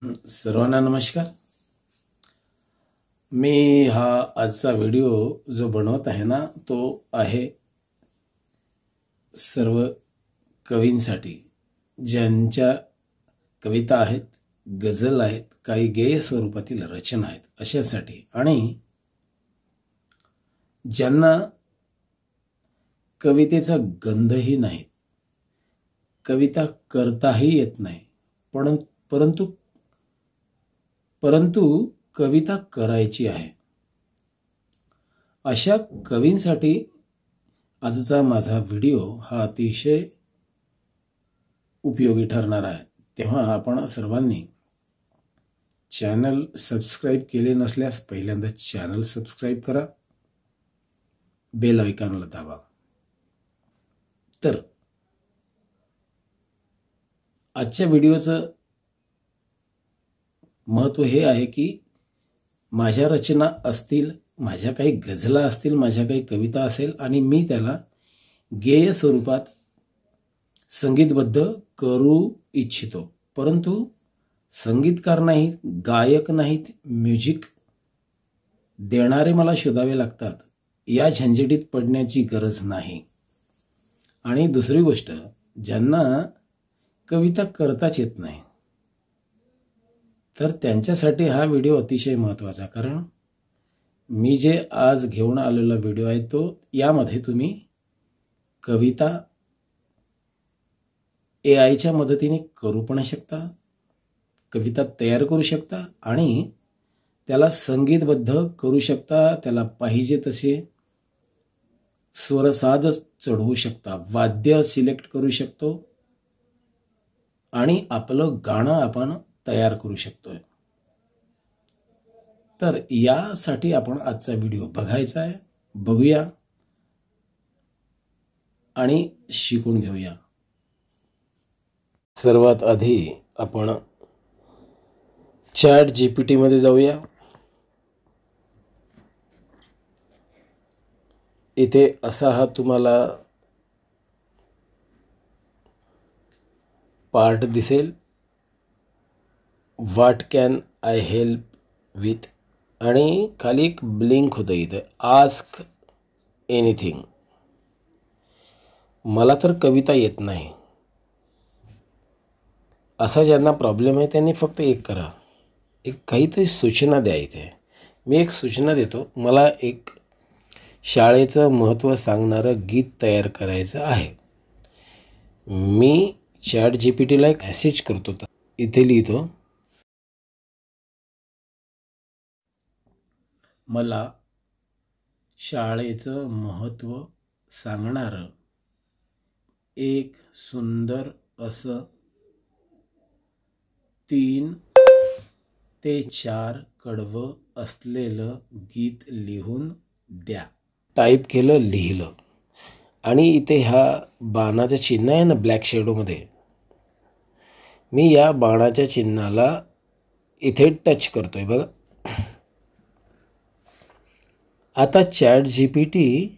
सर्वांना नमस्कार। मी हा आजचा व्हिडिओ जो बनवत आहे ना, तो आहे सर्व कवींसाठी, ज्यांच्या कविता आहेत, गझल आहेत, काही गेय स्वरूपातील रचना आहेत, अशासाठी, आणि ज्यांना कवितेचा गंधही नाही, कविता करताही येत नाही, परंतु कविता करायची आहे, अशा कवींसाठी आजचा माझा व्हिडिओ हा अतिशय उपयोगी ठरणार आहे। तेव्हा आपण सर्वांनी चॅनल सबस्क्राइब केले नसल्यास पहिल्यांदा चॅनल सबस्क्राइब करा, बेल आयकॉनला दाबा। तर आजच्या व्हिडिओचं महत्त्व हे आहे की माझ्या रचना असतील, माझ्या काही गझला असतील, माझ्या काही कविता असेल, आणि मी त्याला गेय स्वरूपात संगीतबद्ध करू इच्छितो, परंतु संगीतकार नाहीत, गायक नाहीत, म्युझिक देणारे मला शोधावे लागतात, या झंझटीत पडण्याची गरज नाही। आणि दुसरी गोष्ट, ज्यांना कविता करताच येत नाही, तर त्यांच्यासाठी हा व्हिडिओ अतिशय महत्त्वाचा, कारण मी जे आज घेऊन आलेला व्हिडिओ आहे तो यामध्ये तुम्ही कविता एआयच्या मदतीने करू पण शकता, कविता तयार करू शकता, आणि त्याला संगीतबद्ध करू शकता, त्याला पाहिजे तसे स्वरसाज चढवू शकता, वाद्य सिलेक्ट करू शकतो, आणि आपलं गाणं आपण तयार करू शकतोय। तर यासाठी आपण आजचा व्हिडिओ बघायचा आहे, बघूया आणि शिकून घेऊया। सर्वात आधी आपण चॅट जीपीटी मध्ये जाऊया। इथे असा हा तुम्हाला पार्ट दिसेल, what can I help with, आणि खाली एक ब्लिंक होतं इथे, आस्क एनिथिंग। मला तर कविता येत नाही असा ज्यांना प्रॉब्लेम आहे त्यांनी फक्त एक करा, एक काहीतरी सूचना द्या। इथे मी एक सूचना देतो, मला एक शाळेचं महत्त्व सांगणारं गीत तयार करायचं आहे। मी चॅट जीपीटीला एक मेसेज करतो, इथे लिहितो, मला शाळेचं महत्त्व सांगणारं एक सुंदर असं 3 ते 4 कडवं असलेलं गीत लिहून द्या। टाईप केलं, लिहिलं, आणि इथे ह्या बाणाचं चिन्ह आहे ना ब्लॅक शेडोमध्ये, मी या बाणाच्या चिन्हाला इथे टच करतोय बघा। आता चॅट जीपीटी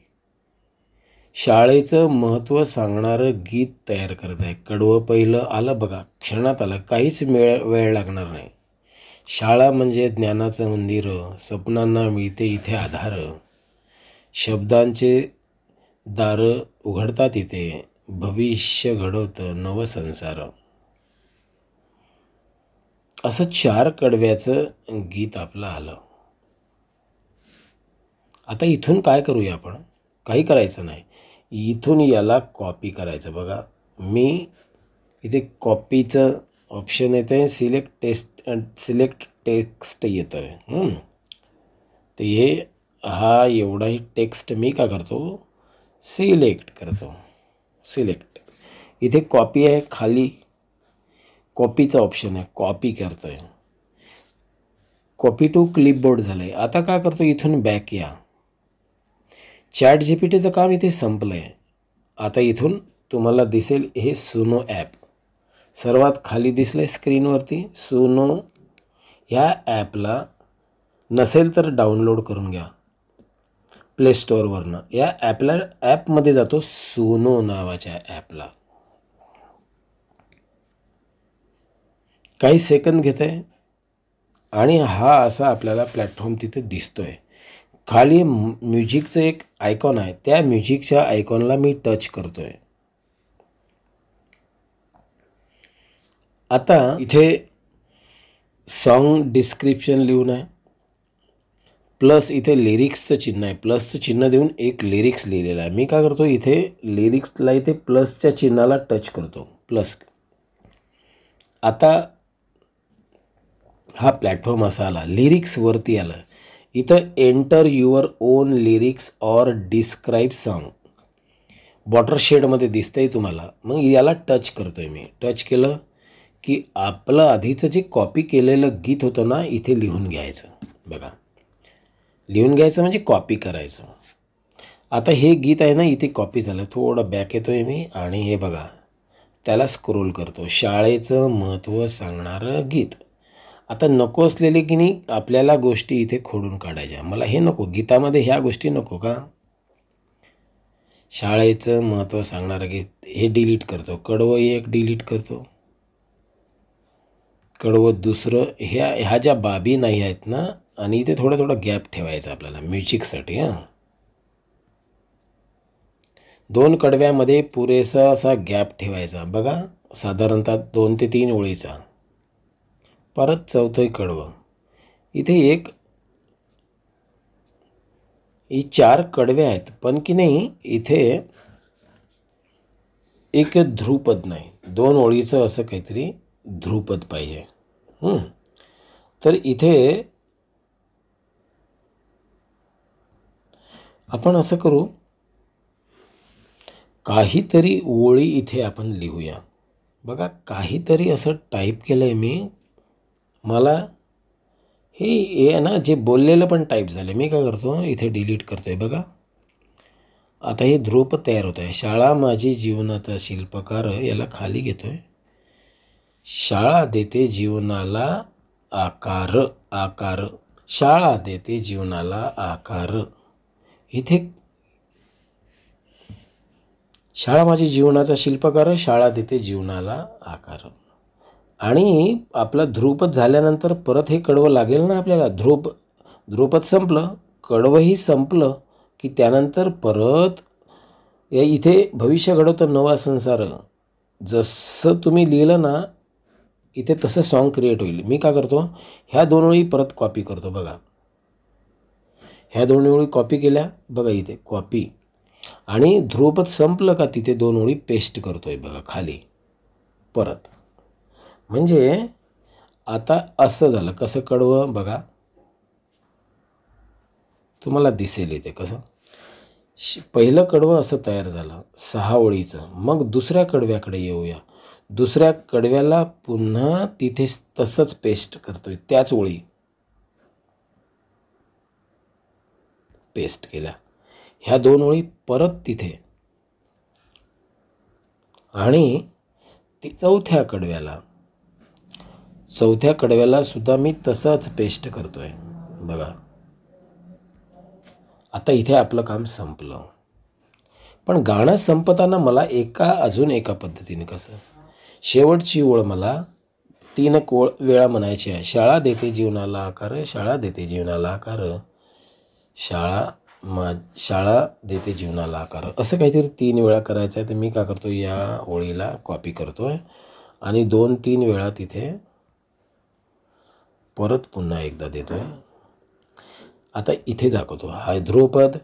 शाळेचं महत्त्व सांगणारं गीत तयार करत आहे। कडवं पहिलं आलं बघा, क्षणात आलं, काहीच वेळ लागणार नाही। शाळा म्हणजे ज्ञानाचं मंदिर, स्वप्नांना मिळते इथे आधार, शब्दांचे दार उघडतात इथे, भविष्य घडवतं नवसंसार, असं 4 कडव्याचं गीत आपलं आलं। आता इथून काय करूया आपण, काही करायचं नाही, इथून याला कॉपी करायचं बघा। मी इथे कॉपीचं ऑप्शन येतं, सिलेक्ट टेक्स्ट येतं आहे, तर हे हा एवढाही टेक्स्ट मी काय करतो, सिलेक्ट करतो, सिलेक्ट। इथे कॉपी आहे, खाली कॉपीचा ऑप्शन आहे, कॉपी करतोय, कॉपी टू क्लिपबोर्ड झालंय। आता काय करतो, इथून बॅक या, चॅट जीपीटीचं काम इथे संपलं आहे। आता इथून तुम्हाला दिसेल हे सुनो ॲप, सर्वात खाली दिसलंय स्क्रीनवरती सुनो। ह्या ॲपला नसेल तर डाउनलोड करून घ्या प्ले स्टोअरवरनं। या ॲपमध्ये जातो, सुनो नावाच्या ॲपला, काही सेकंद घेत आहे, आणि हा असा आपल्याला प्लॅटफॉर्म तिथे दिसतोय. खाली म्युझिकचं एक आयकॉन आहे, त्या म्युझिकच्या आयकॉनला मी टच करतोय. आता इथे सॉन्ग डिस्क्रिप्शन लिहून आहे, प्लस इथे लिरिक्सचं चिन्ह आहे. प्लसचं चिन्ह देऊन एक लिरिक्स लिहिलेलं आहे. मी काय करतो, इथे लिरिक्सला इथे प्लसच्या चिन्हाला टच करतो, प्लस. आता हा प्लॅटफॉर्म असा आला, लिरिक्सवरती आलं. इथं enter your own lyrics or describe song वॉटरशेडमध्ये दिसतंय तुम्हाला. मग याला टच करतोय मी. टच केलं की आपलं आधीचं जे कॉपी केलेलं गीत होतं ना, इथे लिहून घ्यायचं. बघा, लिहून घ्यायचं म्हणजे कॉपी करायचं. आता हे गीत आहे ना, इथे कॉपी झालं. थोडं बॅक येतोय मी आणि हे बघा, त्याला स्क्रोल करतो. शाळेचं महत्त्व सांगणारं गीत. आता नको असलेले की नाही आपल्याला गोष्टी इथे खोडून काढायच्या. मला हे नको, गीतामध्ये ह्या गोष्टी नको का. शाळेचं महत्त्व सांगणारं गीत हे डिलीट करतो. कडवं एक डिलीट करतो. कडवं दुसरं. ह्या ज्या बाबी नाही आहेत ना, आणि इथे थोडं थोडं गॅप ठेवायचा आपल्याला म्युझिकसाठी. हां, 2 कडव्यामध्ये पुरेसा असा गॅप ठेवायचा. बघा, साधारणतः 2 ते 3 ओळीचा. परत चौथं कडवं. इथे ही 4 कडवे आहेत, पण की नाही इथे एक ध्रुपद नाही. 2 ओळीचं असं काहीतरी ध्रुपद पाहिजे. तर इथे आपण असं करू, काहीतरी ओळी इथे आपण लिहूया. बघा, काहीतरी असं टाईप केलं आहे मी. मला हे ना, जे बोललेलं पण टाईप झालं. मी काय करतो, इथे डिलीट करतो आहे. बघा, आता हे ध्रुपद तयार होत आहे. शाळा माझी जीवनाचा शिल्पकार, याला खाली घेतो आहे. शाळा देते जीवनाला आकार. आकार. शाळा देते जीवनाला आकार. इथे शाळा माझी जीवनाचा शिल्पकार, शाळा देते जीवनाला आकार. आणि आपला ध्रुपद झाल्यानंतर परत हे कडवं लागेल ना आपल्याला. ध्रुपद संपलं, कडवंही संपलं की त्यानंतर परत इथे भविष्य घडवतं नवा संसार. जसं तुम्ही लिहिलं ना इथे, तसं सॉन्ग क्रिएट होईल. मी काय करतो, ह्या 2 ओळी परत कॉपी करतो. बघा, ह्या 2 ओळी कॉपी केल्या. बघा, इथे कॉपी. आणि ध्रुपद संपलं का तिथे 2 ओळी पेस्ट करतोय. बघा, खाली परत. म्हणजे आता असं झालं. कसं कडवं, बघा तुम्हाला दिसेल इथे कसं. पहिलं कडवं असं तयार झालं 6 ओळीचं. मग दुसऱ्या कडव्याकडे येऊया. दुसऱ्या कडव्याला पुन्हा तिथे तसंच पेस्ट करतोय. त्याच ओळी पेस्ट केल्या. ह्या 2 ओळी परत तिथे. आणि चौथ्या कडव्याला सुद्धा मी तसंच पेस्ट करतोय. बघा, आता इथे आपलं काम संपलं. पण गाणं संपताना मला अजून एका पद्धतीने कसं, शेवटची ओळ मला 3 वेळा म्हणायची आहे. शाळा देते जीवनाला आकार, शाळा देते जीवनाला आकार, शाळा देते जीवनाला आकार, असं काहीतरी 3 वेळा करायचं आहे. तर मी काय करतो, या ओळीला कॉपी करतोय आणि 2-3 वेळा तिथे परत पुन्हा एकदा देतोय. आता इथे दाखवतो. हा ध्रुपद,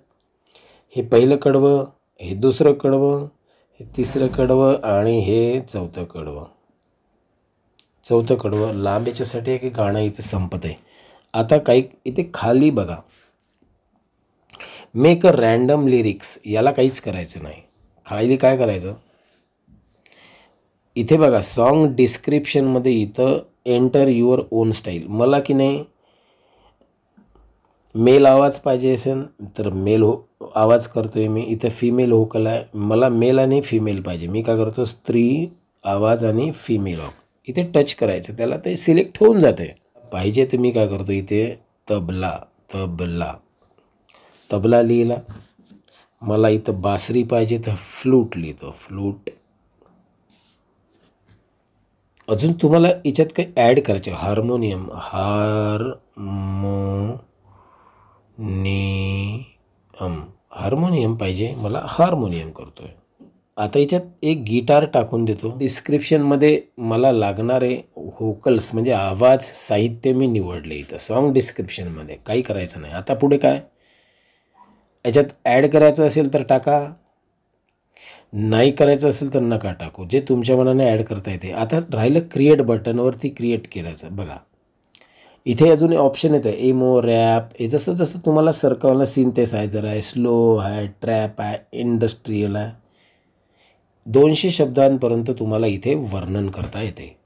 हे पहिलं कडवं, हे दुसरं कडवं, हे तिसरं कडवं आणि हे चौथं कडवं. चौथं कडवं लांब याच्यासाठी आहे की गाणं इथे संपत आहे. आता काही इथे खाली बघा, मेक अ रॅन्डम लिरिक्स. याला काहीच करायचं नाही. खाली काय करायचं, इथे बघा सॉन्ग डिस्क्रिप्शनमध्ये इथं एंटर युअर ओन स्टाईल. मला की नाही मेल आवाज पाहिजे असेल तर मेल आवाज करतोय मी. इथं फिमेल व्होकल आहे, मला मेल आणि फिमेल पाहिजे. मी काय करतो, स्त्री आवाज आणि फिमेल इथे टच करायचं, त्याला ते सिलेक्ट होऊन जाते. पाहिजे तर मी काय करतो, इथे तबला लिहिला. मला इथं बासरी पाहिजे तर फ्लूट लिहितो, फ्लूट. अजून तुम्हाला याच्यात काही ॲड करायचे, हार्मोनियम हार्मोनियम पाहिजे मला, हार्मोनियम करतोय. आता याच्यात एक गिटार टाकून देतो. डिस्क्रिप्शनमध्ये मला लागणारे व्होकल्स म्हणजे आवाज साहित्य मी निवडले इथं सॉन्ग डिस्क्रिप्शनमध्ये. काही करायचं नाही. आता पुढे काय, याच्यात ॲड करायचं असेल तर टाका, नाही करायचं असेल तर नका टाकू, जे तुमच्या मनाने ॲड करता येते. आता राहिलं क्रिएट बटनवरती क्रिएट केल्याचं. बघा इथे अजून ऑप्शन येतं एमो, रॅप. हे जसं जसं तुम्हाला सरकवलं, सिंथेसायझर आहे, स्लो आहे, ट्रॅप आहे, इंडस्ट्रियल आहे, 200 शब्दांपर्यंत तुम्हाला इथे वर्णन करता येते.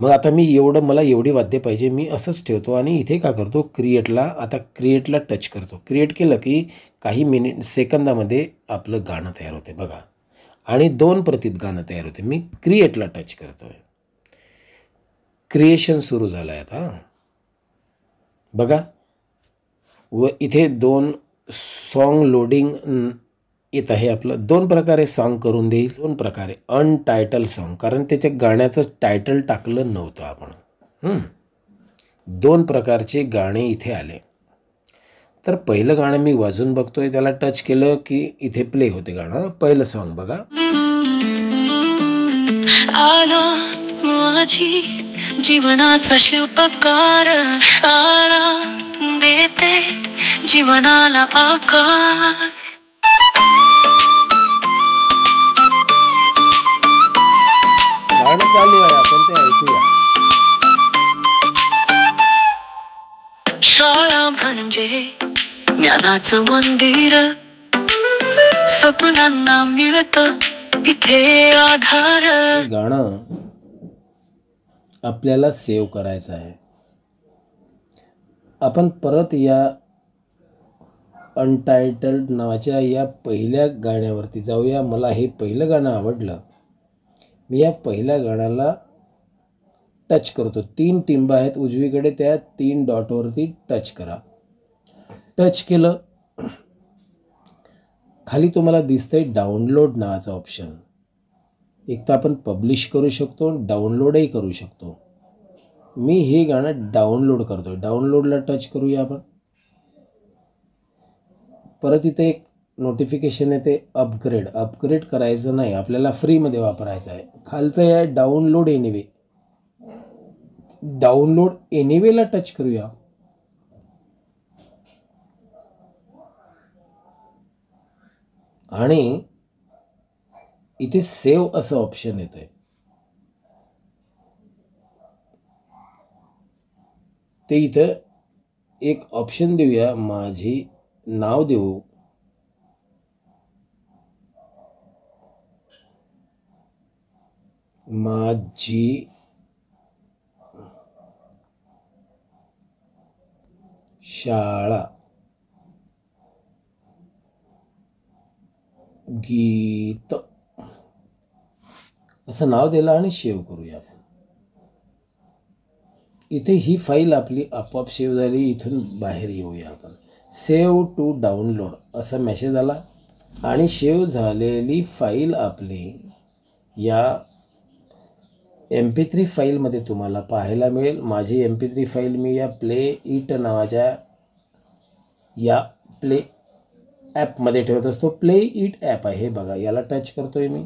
मग आता मी मला एवढी वाद्य पाहिजे, मी असंच ठेवतो आणि इथे काय करतो, क्रिएटला टच करतो. क्रिएट केलं की काही सेकंदामध्ये आपलं गाणं तयार होते बघा, आणि 2 प्रतीत गाणं तयार होते. मी क्रिएटला टच करतोय, क्रिएशन सुरू झालं आहे आता बघा. व इथे 2 सॉन्ग लोडिंग येत आहे आपलं. 2 प्रकारे सॉन्ग करून देईल. 2 प्रकारे अनटायटल सॉन्ग, कारण त्याच्या गाण्याचं टायटल टाकलं नव्हतं आपण. 2 प्रकारचे गाणे इथे आले. तर पहिलं गाणं मी वाजून बघतोय, त्याला टच केलं की इथे प्ले होते गाणं. पहिलं सॉन्ग बघा. माझी जीवनाचा शिल्पकार, देते जीवनाला आकार. गाणं चालू आहे, आपण ते ऐकूया. शाळा म्हणजे ज्ञानाचं मंदिर, स्वप्नांना मिळतं इथे आधार. गाणं आपल्याला सेव्ह करायचं आहे. आपण परत या अनटायटल्ड नावाच्या या पहिल्या गाण्यावरती जाऊया. मला हे पहिलं गाणं आवडलं. मी या पहिल्या गाण्याला टच करतो. 3 टिंब आहेत उजवीकडे, त्या 3 डॉटवरती टच करा. टच केलं, खाली तुम्हाला दिसतंय डाउनलोड नावाचा ऑप्शन. एक तर आपण पब्लिश करू शकतो, डाउनलोडही करू शकतो. मी हे गाणं डाउनलोड करतो. डाउनलोडला टच करूया आपण. परत इथे एक नोटिफिकेशन येते अपग्रेड करायचं नाही, आपल्याला फ्रीमध्ये वापरायचं आहे. खालचं आहे डाउनलोड एनिवेला टच करूया. आणि इथे सेव्ह असं ऑप्शन येत आहे. ते इथं एक ऑप्शन देऊया, माझी नाव देऊ. माझी शाळा गीत असं नाव दिलं आणि सेव्ह करूया आपण. इथे ही फाईल आपली आपोआप सेव्ह झाली. इथून बाहेर येऊया आपण. सेव्ह टू डाउनलोड असा मेसेज आला आणि सेव्ह झालेली फाईल आपली या MP3 फाईलमध्ये तुम्हाला पाहायला मिळेल. माझी MP3 फाईल मी या प्ले इट नावाच्या या प्ले ॲपमध्ये ठेवत असतो. प्ले इट ॲप आहे हे बघा, याला टच करतोय मी.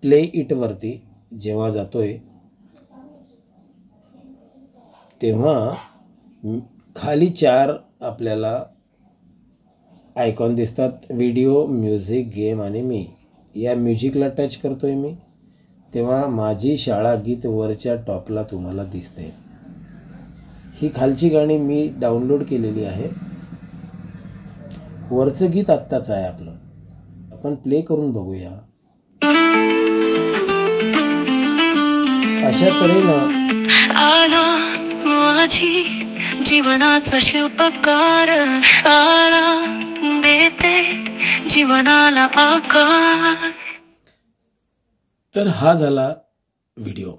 प्ले इटवरती जेव्हा जातोय तेव्हा खाली 4 आपल्याला आयकॉन दिसतात, व्हिडिओ, म्युझिक, गेम आणि मी. या म्युझिकला टच करतोय मी, तेव्हा माझी शाळा गीत वरच्या टॉपला तुम्हाला दिसते. ही खालची गाणी मी डाउनलोड केलेली आहे. वरचं गीत आत्ताच आहे आपलं. आपण प्ले करून बघूया. अशा तऱ्हेनं माझी जीवनाचा शिल्पकार, देते जीवनाला आकार. तर हा झाला व्हिडिओ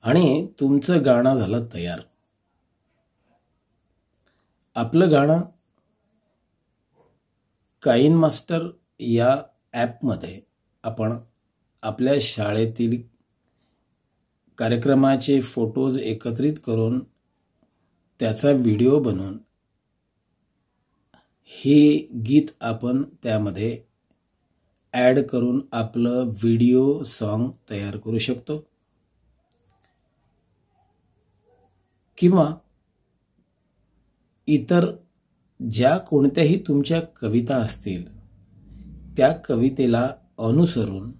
आणि तुमचं गाणं झालं तयार. आपलं गाणं काइन मास्टर या ॲपमध्ये आपण आपल्या शाळेतील कार्यक्रमाचे फोटोज एकत्रित करून त्याचा व्हिडिओ बनवून हे गीत आपण त्यामध्ये ॲड करून आपलं व्हिडिओ सॉन्ग तयार करू शकतो. किंवा इतर ज्या कोणत्याही तुमच्या कविता असतील त्या कवितेला अनुसरून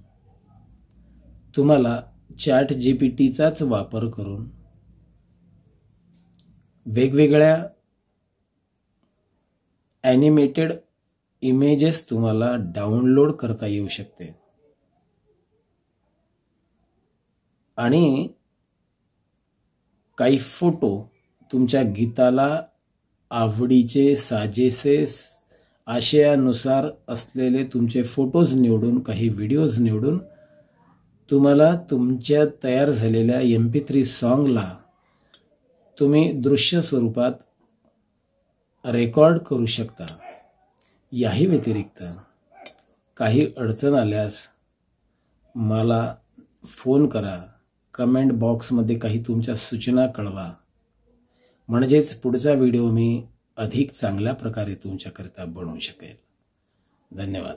तुम्हाला ChatGPTचाच वापर करून वेगवेगळ्या ॲनिमेटेड इमेजेस तुम्हाला डाउनलोड करता येऊ शकते. आणि काही फोटो तुमच्या गीताला आवडीचे साजेसे आशयानुसार असलेले तुमचे फोटोज निवडून काही व्हिडिओज निवडून तुम्हाला तुमच्या तयार झालेल्या MP3 सॉन्गला तुम्ही दृश्य स्वरूपात रेकॉर्ड करू शकता. याही व्यतिरिक्त काही अडचण आल्यास मला फोन करा, कमेंट बॉक्समध्ये काही तुमच्या सूचना कळवा, म्हणजेच पुढचा व्हिडिओ मी अधिक चांगल्या प्रकारे तुमच्याकरिता बनवू शकेल. धन्यवाद.